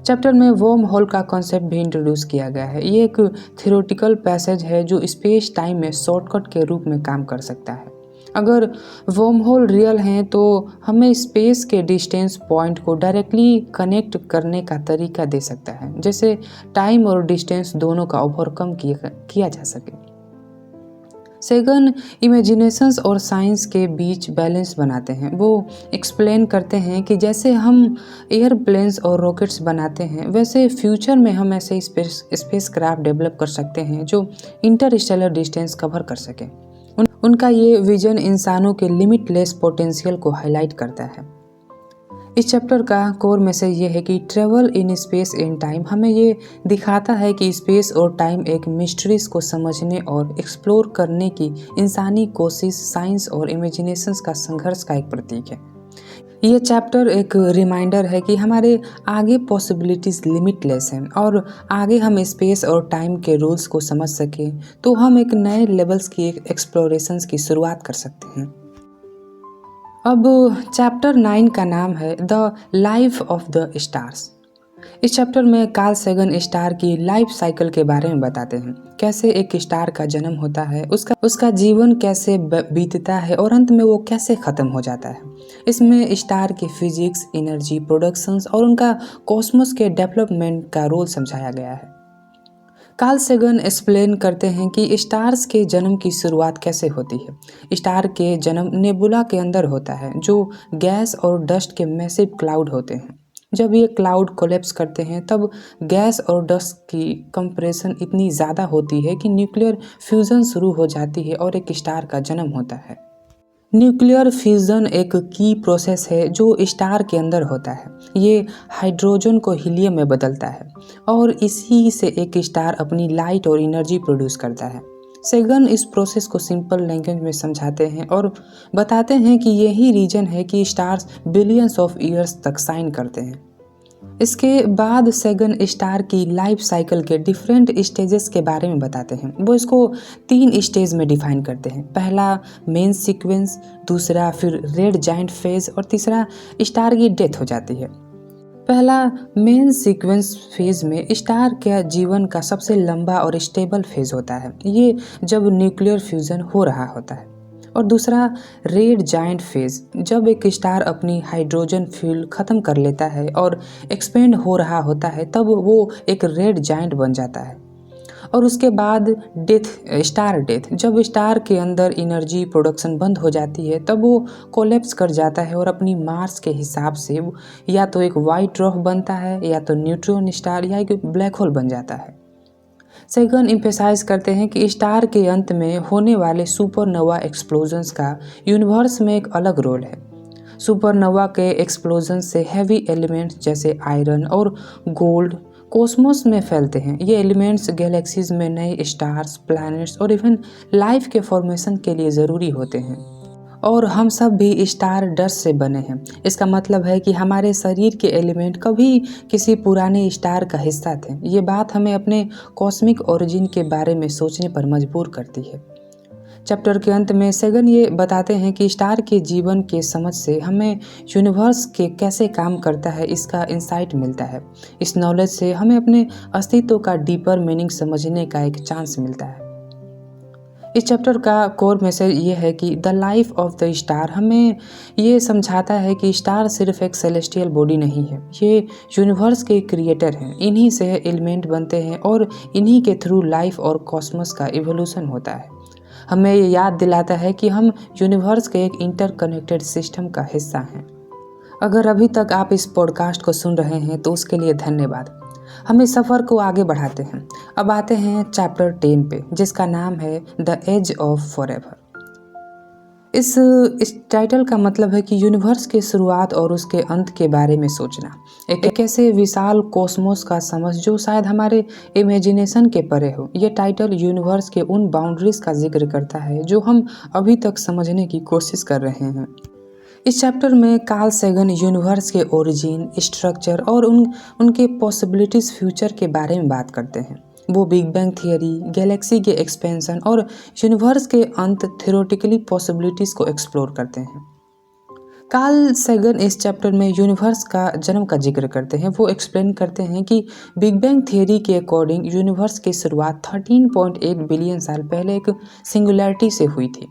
चैप्टर में वर्म होल का कॉन्सेप्ट भी इंट्रोड्यूस किया गया है। ये एक थ्योरेटिकल पैसेज है जो स्पेस टाइम में शॉर्टकट के रूप में काम कर सकता है। अगर वर्म होल रियल हैं तो हमें स्पेस के डिस्टेंस पॉइंट को डायरेक्टली कनेक्ट करने का तरीका दे सकता है, जैसे टाइम और डिस्टेंस दोनों का ओवरकम किया जा सके। सेगन इमेजिनेशंस और साइंस के बीच बैलेंस बनाते हैं। वो एक्सप्लेन करते हैं कि जैसे हम एयरप्लेन्स और रॉकेट्स बनाते हैं, वैसे फ्यूचर में हम ऐसे स्पेस क्राफ्ट डेवलप कर सकते हैं जो इंटरस्टेलर डिस्टेंस कवर कर सकें। उनका ये विजन इंसानों के लिमिटलेस पोटेंशियल को हाईलाइट करता है। इस चैप्टर का कोर मैसेज ये है कि travel in space and time हमें ये दिखाता है कि स्पेस और टाइम एक मिस्ट्रीज को समझने और एक्सप्लोर करने की इंसानी कोशिश, साइंस और इमेजिनेशंस का संघर्ष का एक प्रतीक है। ये चैप्टर एक रिमाइंडर है कि हमारे आगे पॉसिबिलिटीज़ लिमिटलेस हैं और आगे हम स्पेस और टाइम के रूल्स को समझ सकें तो हम एक नए लेवल्स की एक्सप्लोरेशंस की शुरुआत कर सकते हैं। अब चैप्टर 9 का नाम है the life of the stars. इस चैप्टर में कार्ल सेगन स्टार की लाइफ साइकिल के बारे में बताते हैं, कैसे एक स्टार का जन्म होता है, उसका जीवन कैसे बीतता है और अंत में वो कैसे ख़त्म हो जाता है। इसमें स्टार की फिजिक्स, एनर्जी, प्रोडक्शंस और उनका कॉस्मोस के डेवलपमेंट का रोल समझाया गया है। कार्ल सेगन एक्सप्लेन करते हैं कि स्टार्स के जन्म की शुरुआत कैसे होती है। स्टार के जन्म नेबुला के अंदर होता है, जो गैस और डस्ट के मैसिव क्लाउड होते हैं। जब ये क्लाउड कोलैप्स करते हैं तब गैस और डस्ट की कंप्रेशन इतनी ज़्यादा होती है कि न्यूक्लियर फ्यूज़न शुरू हो जाती है और एक स्टार का जन्म होता है। न्यूक्लियर फ्यूज़न एक की प्रोसेस है जो स्टार के अंदर होता है। ये हाइड्रोजन को हीलियम में बदलता है और इसी से एक स्टार अपनी लाइट और एनर्जी प्रोड्यूस करता है। सेगन इस प्रोसेस को सिंपल लैंग्वेज में समझाते हैं और बताते हैं कि यही रीजन है कि स्टार्स बिलियंस ऑफ ईयर्स तक शाइन करते हैं। इसके बाद सेगन स्टार की लाइफ साइकिल के डिफरेंट स्टेजेस के बारे में बताते हैं। वो इसको 3 स्टेज में डिफाइन करते हैं। पहला मेन सीक्वेंस, दूसरा फिर रेड जाइंट फेज और तीसरा स्टार की डेथ हो जाती है। पहला मेन सीक्वेंस फेज में स्टार के जीवन का सबसे लंबा और स्टेबल फेज होता है, ये जब न्यूक्लियर फ्यूजन हो रहा होता है। और दूसरा रेड जाइंट फेज, जब एक स्टार अपनी हाइड्रोजन फ्यूल ख़त्म कर लेता है और एक्सपेंड हो रहा होता है, तब वो एक रेड जाइंट बन जाता है। और उसके बाद डेथ, स्टार डेथ, जब स्टार के अंदर एनर्जी प्रोडक्शन बंद हो जाती है तब वो कोलैप्स कर जाता है और अपनी मास के हिसाब से या तो एक वाइट ड्वार्फ बनता है या तो न्यूट्रॉन स्टार या एक ब्लैक होल बन जाता है। सेगन एम्फेसाइज करते हैं कि स्टार के अंत में होने वाले सुपरनोवा एक्सप्लोजन्स का यूनिवर्स में एक अलग रोल है। सुपरनोवा के एक्सप्लोजन से हैवी एलिमेंट्स जैसे आयरन और गोल्ड कॉस्मोस में फैलते हैं। ये एलिमेंट्स गैलेक्सीज में नए स्टार्स, प्लैनेट्स और इवन लाइफ के फॉर्मेशन के लिए ज़रूरी होते हैं। और हम सब भी स्टार डस्ट से बने हैं। इसका मतलब है कि हमारे शरीर के एलिमेंट कभी किसी पुराने स्टार का हिस्सा थे। ये बात हमें अपने कॉस्मिक ओरिजिन के बारे में सोचने पर मजबूर करती है। चैप्टर के अंत में सेगन ये बताते हैं कि स्टार के जीवन के समझ से हमें यूनिवर्स के कैसे काम करता है इसका इंसाइट मिलता है। इस नॉलेज से हमें अपने अस्तित्व का डीपर मीनिंग समझने का एक चांस मिलता है। इस चैप्टर का कोर मैसेज ये है कि the life of the star हमें ये समझाता है कि स्टार सिर्फ एक सेलेस्टियल बॉडी नहीं है, ये यूनिवर्स के क्रिएटर हैं। इन्हीं से एलिमेंट बनते हैं और इन्हीं के थ्रू लाइफ और कॉस्मोस का इवोल्यूशन होता है। हमें ये याद दिलाता है कि हम यूनिवर्स के एक इंटरकनेक्टेड सिस्टम का हिस्सा हैं। अगर अभी तक आप इस पॉडकास्ट को सुन रहे हैं तो उसके लिए धन्यवाद। हम इस सफ़र को आगे बढ़ाते हैं। अब आते हैं चैप्टर 10 पे, जिसका नाम है द एज ऑफ फॉरएवर। इस टाइटल का मतलब है कि यूनिवर्स की शुरुआत और उसके अंत के बारे में सोचना, एक ऐसे विशाल कॉस्मोस का समझ जो शायद हमारे इमेजिनेशन के परे हो। ये टाइटल यूनिवर्स के उन बाउंड्रीज का जिक्र करता है जो हम अभी तक समझने की कोशिश कर रहे हैं। इस चैप्टर में कार्ल सेगन यूनिवर्स के ओरिजिन, स्ट्रक्चर और उनके पॉसिबिलिटीज़ फ्यूचर के बारे में बात करते हैं। वो बिग बैंग थियरी, गैलेक्सी के एक्सपेंशन और यूनिवर्स के अंत थ्योरेटिकली पॉसिबिलिटीज़ को एक्सप्लोर करते हैं। कार्ल सेगन इस चैप्टर में यूनिवर्स का जन्म का जिक्र करते हैं। वो एक्सप्लेन करते हैं कि बिग बैंग थियरी के अकॉर्डिंग यूनिवर्स की शुरुआत 13.8 बिलियन साल पहले एक सिंगुलैरिटी से हुई थी।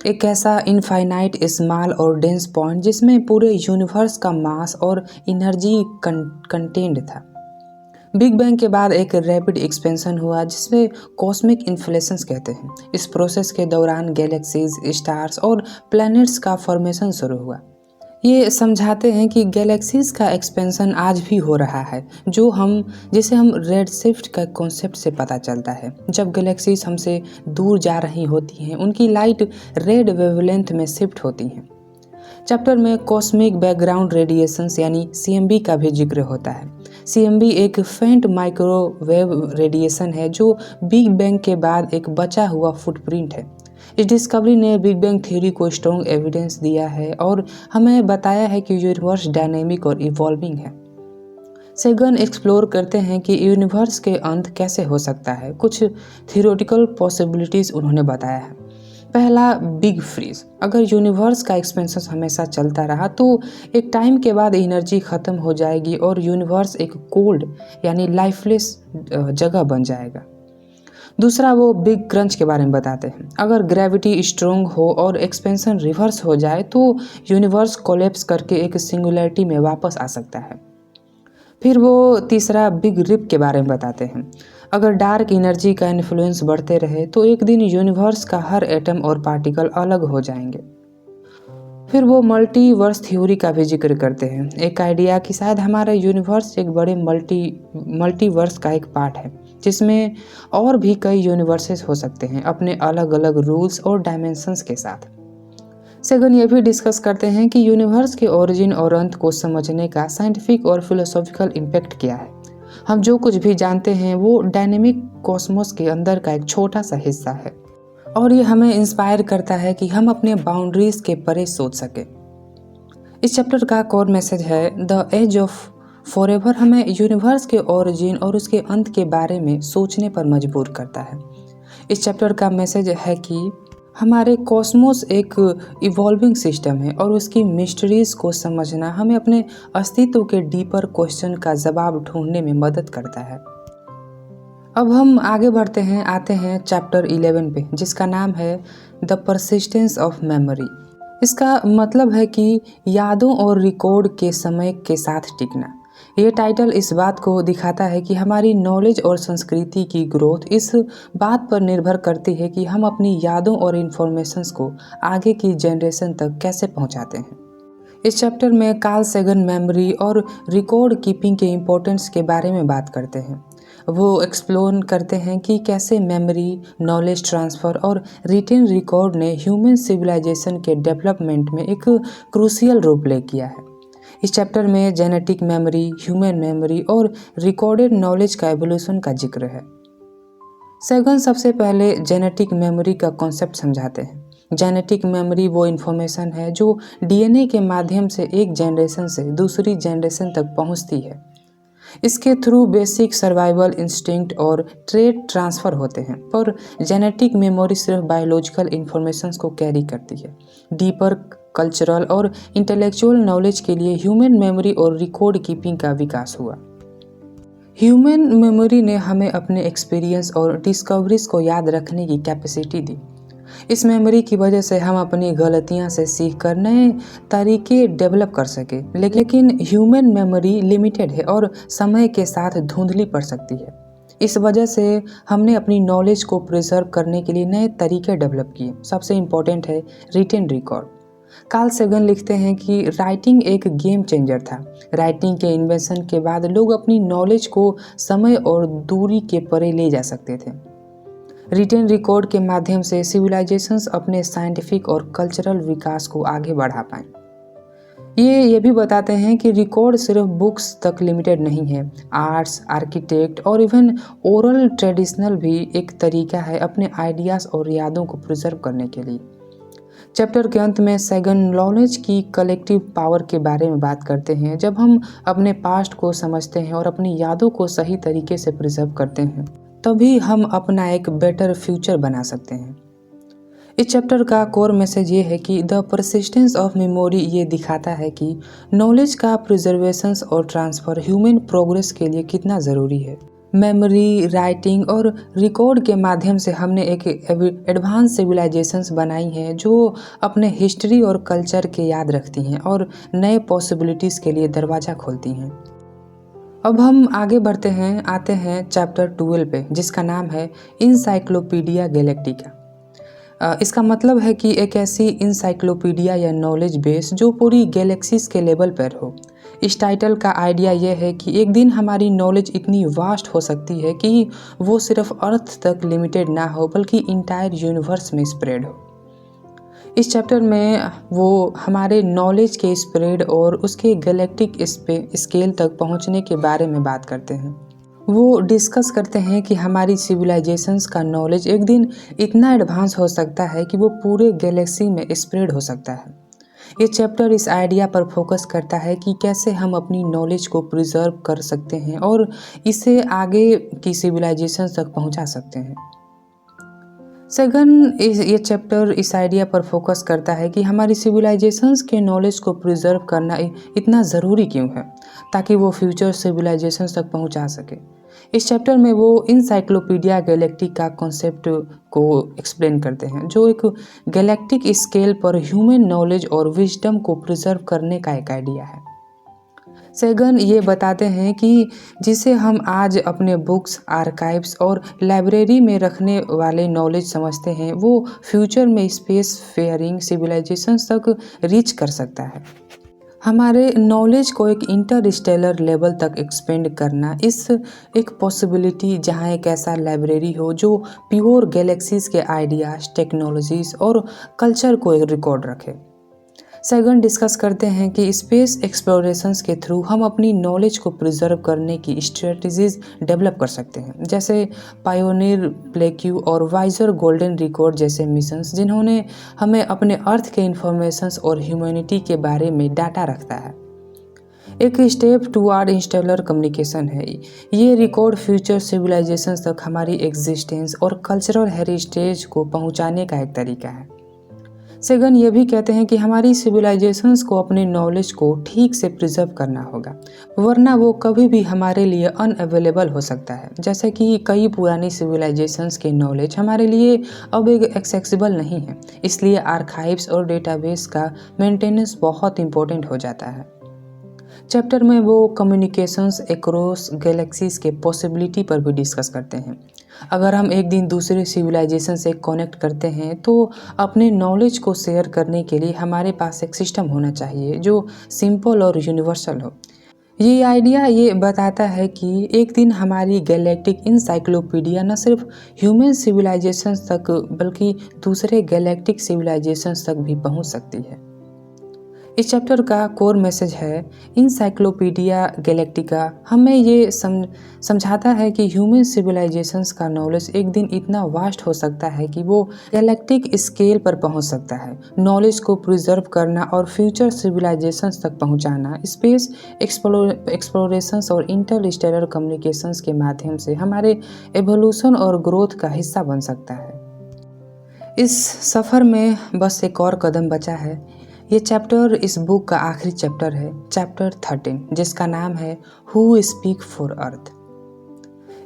एक ऐसा इनफाइनाइट स्मॉल और डेंस पॉइंट जिसमें पूरे यूनिवर्स का मास और एनर्जी कंटेंट था। बिग बैंग के बाद एक रैपिड एक्सपेंशन हुआ जिसमें कॉस्मिक इन्फ्लेशंस कहते हैं। इस प्रोसेस के दौरान गैलेक्सीज, स्टार्स और प्लैनेट्स का फॉर्मेशन शुरू हुआ। ये समझाते हैं कि गैलेक्सीज का एक्सपेंशन आज भी हो रहा है, जिसे हम रेड शिफ्ट का कॉन्सेप्ट से पता चलता है। जब गैलेक्सीज हमसे दूर जा रही होती हैं, उनकी लाइट रेड वेवलेंथ में शिफ्ट होती हैं। चैप्टर में कॉस्मिक बैकग्राउंड रेडिएशंस यानी CMB का भी जिक्र होता है। CMB एक फेंट माइक्रोवेव रेडिएशन है जो बिग बैंग के बाद एक बचा हुआ फुटप्रिंट है। इस डिस्कवरी ने बिग बैंग थ्योरी को स्ट्रॉन्ग एविडेंस दिया है और हमें बताया है कि यूनिवर्स डायनेमिक और इवॉल्विंग है। सेगन एक्सप्लोर करते हैं कि यूनिवर्स के अंत कैसे हो सकता है। कुछ थियोरेटिकल पॉसिबिलिटीज उन्होंने बताया है। पहला, बिग फ्रीज। अगर यूनिवर्स का एक्सपेंशन हमेशा चलता रहा तो एक टाइम के बाद एनर्जी ख़त्म हो जाएगी और यूनिवर्स एक कोल्ड यानी लाइफलेस जगह बन जाएगा। दूसरा, वो बिग क्रंच के बारे में बताते हैं। अगर ग्रेविटी स्ट्रोंग हो और एक्सपेंशन रिवर्स हो जाए तो यूनिवर्स कोलैप्स करके एक सिंगुलैरिटी में वापस आ सकता है। फिर वो तीसरा, बिग रिप के बारे में बताते हैं। अगर डार्क एनर्जी का इन्फ्लुएंस बढ़ते रहे तो एक दिन यूनिवर्स का हर एटम और पार्टिकल अलग हो जाएंगे। फिर वो मल्टीवर्स थ्योरी का भी जिक्र करते हैं। एक आइडिया कि शायद हमारा यूनिवर्स एक बड़े मल्टीवर्स का एक पार्ट है जिसमें और भी कई यूनिवर्सेस हो सकते हैं अपने अलग अलग रूल्स और डायमेंशंस के साथ। सेगन ये भी डिस्कस करते हैं कि यूनिवर्स के ओरिजिन और अंत को समझने का साइंटिफिक और फिलोसॉफिकल इम्पैक्ट क्या है। हम जो कुछ भी जानते हैं वो डायनेमिक कॉस्मोस के अंदर का एक छोटा सा हिस्सा है और ये हमें इंस्पायर करता है कि हम अपने बाउंड्रीज के परे सोच सकें। इस चैप्टर का कोर मैसेज है द एज ऑफ फॉरएवर हमें यूनिवर्स के ओरिजिन और उसके अंत के बारे में सोचने पर मजबूर करता है। इस चैप्टर का मैसेज है कि हमारे कॉस्मोस एक इवॉल्विंग सिस्टम है और उसकी मिस्ट्रीज को समझना हमें अपने अस्तित्व के डीपर क्वेश्चन का जवाब ढूंढने में मदद करता है। अब हम आगे बढ़ते हैं, आते हैं चैप्टर 11 पे, जिसका नाम है द परसिस्टेंस ऑफ मेमोरी। इसका मतलब है कि यादों और रिकॉर्ड के समय के साथ टिकना। ये टाइटल इस बात को दिखाता है कि हमारी नॉलेज और संस्कृति की ग्रोथ इस बात पर निर्भर करती है कि हम अपनी यादों और इन्फॉर्मेशंस को आगे की जनरेशन तक कैसे पहुंचाते हैं। इस चैप्टर में कार्ल सेगन मेमोरी और रिकॉर्ड कीपिंग के इम्पोर्टेंस के बारे में बात करते हैं। वो एक्सप्लोर करते हैं कि कैसे मेमोरी, नॉलेज ट्रांसफ़र और रिटेन रिकॉर्ड ने ह्यूमन सिविलाइजेशन के डेवलपमेंट में एक क्रूशियल रोल प्ले किया है। इस चैप्टर में जेनेटिक मेमोरी, ह्यूमन मेमोरी और रिकॉर्डेड नॉलेज का एवोल्यूशन का जिक्र है। सेगन सबसे पहले जेनेटिक मेमोरी का कॉन्सेप्ट समझाते हैं। जेनेटिक मेमोरी वो इन्फॉर्मेशन है जो DNA के माध्यम से एक जनरेशन से दूसरी जनरेशन तक पहुंचती है। इसके थ्रू बेसिक सर्वाइवल इंस्टिंक्ट और ट्रेट ट्रांसफ़र होते हैं, पर जेनेटिक मेमोरी सिर्फ बायोलॉजिकल इंफॉर्मेशंस को कैरी करती है। डीपर कल्चरल और इंटेलेक्चुअल नॉलेज के लिए ह्यूमन मेमोरी और रिकॉर्ड कीपिंग का विकास हुआ। ह्यूमन मेमोरी ने हमें अपने एक्सपीरियंस और डिस्कवरीज को याद रखने की कैपेसिटी दी। इस मेमोरी की वजह से हम अपनी गलतियां से सीखकर नए तरीके डेवलप कर सके। लेकिन ह्यूमन मेमोरी लिमिटेड है और समय के साथ धुंधली पड़ सकती है। इस वजह से हमने अपनी नॉलेज को प्रिजर्व करने के लिए नए तरीके डेवलप किए। सबसे इम्पोर्टेंट है रिटेन रिकॉर्ड। कार्ल सेगन लिखते हैं कि राइटिंग एक गेम चेंजर था। राइटिंग के इन्वेंशन के बाद लोग अपनी नॉलेज को समय और दूरी के परे ले जा सकते थे। रिटेन रिकॉर्ड के माध्यम से सिविलाइजेशंस अपने साइंटिफिक और कल्चरल विकास को आगे बढ़ा पाएं। ये भी बताते हैं कि रिकॉर्ड सिर्फ बुक्स तक लिमिटेड नहीं है। आर्ट्स, आर्किटेक्ट और इवन ओरल ट्रेडिशनल भी एक तरीका है अपने आइडियाज़ और यादों को प्रिजर्व करने के लिए। चैप्टर के अंत में सेगन नॉलेज की कलेक्टिव पावर के बारे में बात करते हैं। जब हम अपने पास्ट को समझते हैं और अपनी यादों को सही तरीके से प्रिजर्व करते हैं, तभी हम अपना एक बेटर फ्यूचर बना सकते हैं। इस चैप्टर का कोर मैसेज ये है कि द परसिस्टेंस ऑफ मेमोरी ये दिखाता है कि नॉलेज का प्रिजर्वेशंस और ट्रांसफ़र ह्यूमन प्रोग्रेस के लिए कितना ज़रूरी है। मेमोरी, राइटिंग और रिकॉर्ड के माध्यम से हमने एक एडवांस सिविलाइजेशंस बनाई हैं जो अपने हिस्ट्री और कल्चर के याद रखती हैं और नए पॉसिबिलिटीज़ के लिए दरवाज़ा खोलती हैं। अब हम आगे बढ़ते हैं, आते हैं चैप्टर 12 पे, जिसका नाम है इंसाइक्लोपीडिया गैलेक्टिका। इसका मतलब है कि एक ऐसी इंसाइक्लोपीडिया या नॉलेज बेस जो पूरी गैलेक्सीज के लेवल पर हो। इस टाइटल का आइडिया यह है कि एक दिन हमारी नॉलेज इतनी वास्ट हो सकती है कि वो सिर्फ अर्थ तक लिमिटेड ना हो बल्कि इंटायर यूनिवर्स में स्प्रेड हो। इस चैप्टर में वो हमारे नॉलेज के स्प्रेड और उसके गैलेक्टिक स्केल तक पहुंचने के बारे में बात करते हैं। वो डिस्कस करते हैं कि हमारी सिविलाइजेशंस का नॉलेज एक दिन इतना एडवांस हो सकता है कि वो पूरे गैलेक्सी में स्प्रेड हो सकता है। ये चैप्टर इस आइडिया पर फोकस करता है कि कैसे हम अपनी नॉलेज को प्रिजर्व कर सकते हैं और इसे आगे की सिविलाइजेशन तक पहुंचा सकते हैं। सेकंड, ये चैप्टर इस आइडिया पर फोकस करता है कि हमारी सिविलाइजेशंस के नॉलेज को प्रिजर्व करना इतना ज़रूरी क्यों है ताकि वो फ्यूचर सिविलाइजेशंस तक पहुंचा सके। इस चैप्टर में वो इंसाइक्लोपीडिया गैलेक्टिक का कॉन्सेप्ट को एक्सप्लेन करते हैं, जो एक गैलेक्टिक स्केल पर ह्यूमन नॉलेज और विजडम को प्रिजर्व करने का एक आइडिया है। सेगन ये बताते हैं कि जिसे हम आज अपने बुक्स, आर्काइव्स और लाइब्रेरी में रखने वाले नॉलेज समझते हैं, वो फ्यूचर में स्पेस फेयरिंग सिविलाइजेशंस तक रीच कर सकता है। हमारे नॉलेज को एक इंटरस्टेलर लेवल तक एक्सपेंड करना इस एक पॉसिबिलिटी जहाँ एक ऐसा लाइब्रेरी हो जो प्योर गैलेक्सीज के आइडियाज़, टेक्नोलॉजीज़ और कल्चर को एक रिकॉर्ड रखे। सेकंड, डिस्कस करते हैं कि स्पेस एक्सप्लोरेशंस के थ्रू हम अपनी नॉलेज को प्रिजर्व करने की स्ट्रेटजीज डेवलप कर सकते हैं, जैसे पायोनियर, प्लेक्यू और वाइजर गोल्डन रिकॉर्ड जैसे मिशंस, जिन्होंने हमें अपने अर्थ के इंफॉर्मेशंस और ह्यूमैनिटी के बारे में डाटा रखता है। एक स्टेप टुवर्ड इंस्टेलर कम्युनिकेशन है। ये रिकॉर्ड फ्यूचर सिविलाइजेशंस तक हमारी एग्जिस्टेंस और कल्चरल हेरिटेज को पहुंचाने का एक तरीका है। सेगन ये भी कहते हैं कि हमारी सिविलाइजेशंस को अपने नॉलेज को ठीक से प्रिजर्व करना होगा, वरना वो कभी भी हमारे लिए अनअवेलेबल हो सकता है। जैसे कि कई पुरानी सिविलाइजेशंस के नॉलेज हमारे लिए अब एक्सेसिबल नहीं है, इसलिए आर्काइव्स और डेटाबेस का मेंटेनेंस बहुत इंपॉर्टेंट हो जाता है। चैप्टर में वो कम्युनिकेशंस अक्रॉस गैलेक्सीज के पॉसिबिलिटी पर भी डिस्कस करते हैं। अगर हम एक दिन दूसरे सिविलाइजेशन से कनेक्ट करते हैं तो अपने नॉलेज को शेयर करने के लिए हमारे पास एक सिस्टम होना चाहिए जो सिंपल और यूनिवर्सल हो। ये आइडिया ये बताता है कि एक दिन हमारी गैलेक्टिक इंसाइक्लोपीडिया न सिर्फ ह्यूमन सिविलाइजेशंस तक बल्कि दूसरे गैलेक्टिक सिविलाइजेशंस तक भी पहुंच सकती है। इस चैप्टर का कोर मैसेज है इंसाइक्लोपीडिया गैलेक्टिका हमें ये समझाता है कि ह्यूमन सिविलाइजेशंस का नॉलेज एक दिन इतना वास्ट हो सकता है कि वो गैलेक्टिक स्केल पर पहुंच सकता है। नॉलेज को प्रिजर्व करना और फ्यूचर सिविलाइजेशंस तक पहुंचाना स्पेस एक्सप्लोरेशंस और इंटरस्टेलर कम्युनिकेशंस के माध्यम से हमारे एवोल्यूशन और ग्रोथ का हिस्सा बन सकता है। इस सफ़र में बस एक और कदम बचा है। ये चैप्टर इस बुक का आखिरी चैप्टर है, चैप्टर 13, जिसका नाम है हु स्पीक फॉर अर्थ।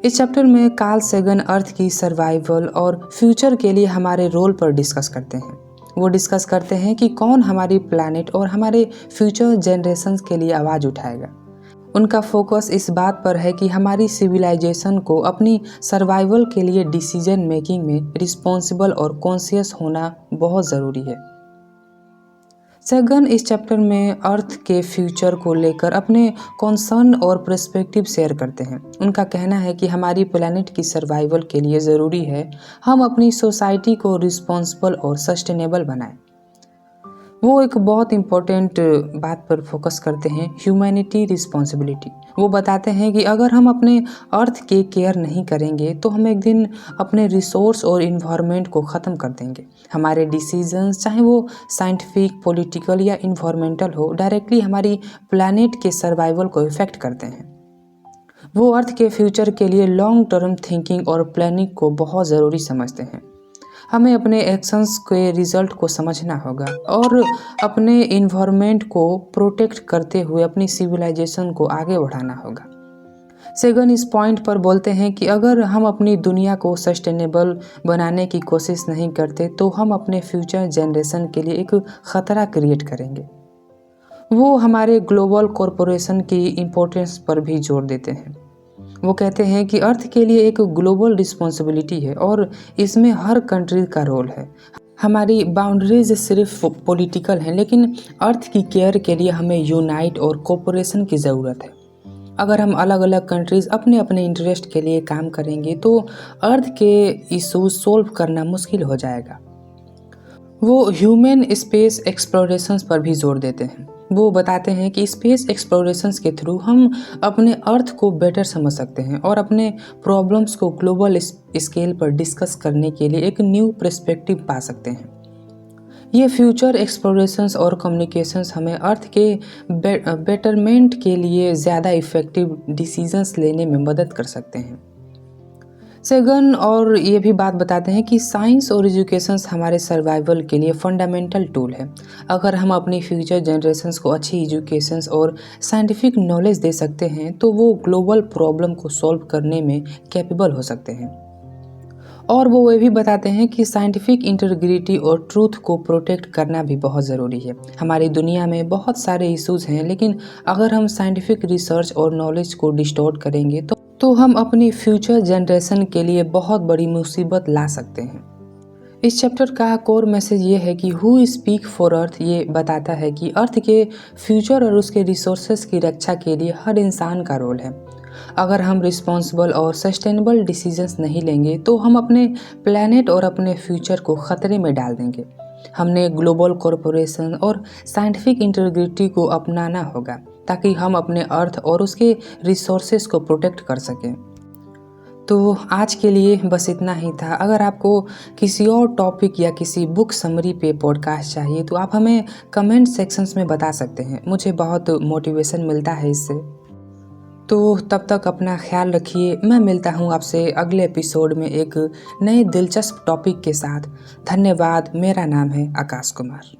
इस चैप्टर में कार्ल सेगन अर्थ की सर्वाइवल और फ्यूचर के लिए हमारे रोल पर डिस्कस करते हैं। वो डिस्कस करते हैं कि कौन हमारी प्लैनेट और हमारे फ्यूचर जनरेशंस के लिए आवाज़ उठाएगा। उनका फोकस इस बात पर है कि हमारी सिविलाइजेशन को अपनी सर्वाइवल के लिए डिसीजन मेकिंग में रिस्पॉन्सिबल और कॉन्शियस होना बहुत ज़रूरी है। सेगन इस चैप्टर में अर्थ के फ्यूचर को लेकर अपने कॉन्सर्न और पर्सपेक्टिव शेयर करते हैं। उनका कहना है कि हमारी प्लैनेट की सर्वाइवल के लिए ज़रूरी है हम अपनी सोसाइटी को रिस्पॉन्सिबल और सस्टेनेबल बनाएं। वो एक बहुत इम्पोर्टेंट बात पर फोकस करते हैं, ह्यूमैनिटी रिस्पॉन्सिबिलिटी। वो बताते हैं कि अगर हम अपने अर्थ के केयर नहीं करेंगे तो हम एक दिन अपने रिसोर्स और इन्वायरमेंट को ख़त्म कर देंगे। हमारे डिसीजंस, चाहे वो साइंटिफिक, पॉलिटिकल या इन्वायरमेंटल हो, डायरेक्टली हमारी प्लैनेट के सर्वाइवल को इफ़ेक्ट करते हैं। वो अर्थ के फ्यूचर के लिए लॉन्ग टर्म थिंकिंग और प्लानिंग को बहुत ज़रूरी समझते हैं। हमें अपने एक्शंस के रिजल्ट को समझना होगा और अपने इन्वायरमेंट को प्रोटेक्ट करते हुए अपनी सिविलाइजेशन को आगे बढ़ाना होगा। सेगन इस पॉइंट पर बोलते हैं कि अगर हम अपनी दुनिया को सस्टेनेबल बनाने की कोशिश नहीं करते तो हम अपने फ्यूचर जनरेशन के लिए एक ख़तरा क्रिएट करेंगे। वो हमारे ग्लोबल कॉरपोरेशन की इम्पोर्टेंस पर भी जोर देते हैं। वो कहते हैं कि अर्थ के लिए एक ग्लोबल रिस्पॉन्सिबिलिटी है और इसमें हर कंट्री का रोल है। हमारी बाउंड्रीज सिर्फ पॉलिटिकल हैं, लेकिन अर्थ की केयर के लिए हमें यूनाइट और कोऑपरेशन की ज़रूरत है। अगर हम अलग अलग कंट्रीज़ अपने अपने इंटरेस्ट के लिए काम करेंगे तो अर्थ के इशूज सोल्व करना मुश्किल हो जाएगा। वो ह्यूमन स्पेस एक्सप्लोरेशंस पर भी जोर देते हैं। वो बताते हैं कि स्पेस एक्सप्लोरेशंस के थ्रू हम अपने अर्थ को बेटर समझ सकते हैं और अपने प्रॉब्लम्स को ग्लोबल स्केल पर डिस्कस करने के लिए एक न्यू पर्सपेक्टिव पा सकते हैं। ये फ्यूचर एक्सप्लोरेशंस और कम्युनिकेशंस हमें अर्थ के बेटरमेंट के लिए ज़्यादा इफ़ेक्टिव डिसीजंस लेने में मदद कर सकते हैं। सेगन और ये भी बात बताते हैं कि साइंस और एजुकेशंस हमारे सर्वाइवल के लिए फंडामेंटल टूल है। अगर हम अपनी फ्यूचर जनरेशंस को अच्छी एजुकेशंस और साइंटिफिक नॉलेज दे सकते हैं तो वो ग्लोबल प्रॉब्लम को सॉल्व करने में कैपेबल हो सकते हैं। और वो ये भी बताते हैं कि साइंटिफिक इंटीग्रिटी और ट्रूथ को प्रोटेक्ट करना भी बहुत ज़रूरी है। हमारी दुनिया में बहुत सारे इश्यूज हैं, लेकिन अगर हम साइंटिफिक रिसर्च और नॉलेज को डिस्टॉर्ट करेंगे तो हम अपनी फ्यूचर जनरेशन के लिए बहुत बड़ी मुसीबत ला सकते हैं। इस चैप्टर का कोर मैसेज ये है कि हु स्पीक फॉर अर्थ ये बताता है कि अर्थ के फ्यूचर और उसके रिसोर्सेज की रक्षा के लिए हर इंसान का रोल है। अगर हम रिस्पॉन्सिबल और सस्टेनेबल डिसीजंस नहीं लेंगे तो हम अपने प्लैनेट और अपने फ्यूचर को ख़तरे में डाल देंगे। हमने ग्लोबल कॉरपोरेशन और साइंटिफिक इंटीग्रिटी को अपनाना होगा ताकि हम अपने अर्थ और उसके रिसोर्सेज को प्रोटेक्ट कर सकें। तो आज के लिए बस इतना ही था। अगर आपको किसी और टॉपिक या किसी बुक समरी पे पॉडकास्ट चाहिए तो आप हमें कमेंट सेक्शंस में बता सकते हैं। मुझे बहुत मोटिवेशन मिलता है इससे। तो तब तक अपना ख्याल रखिए। मैं मिलता हूँ आपसे अगले एपिसोड में एक नए दिलचस्प टॉपिक के साथ। धन्यवाद। मेरा नाम है आकाश कुमार।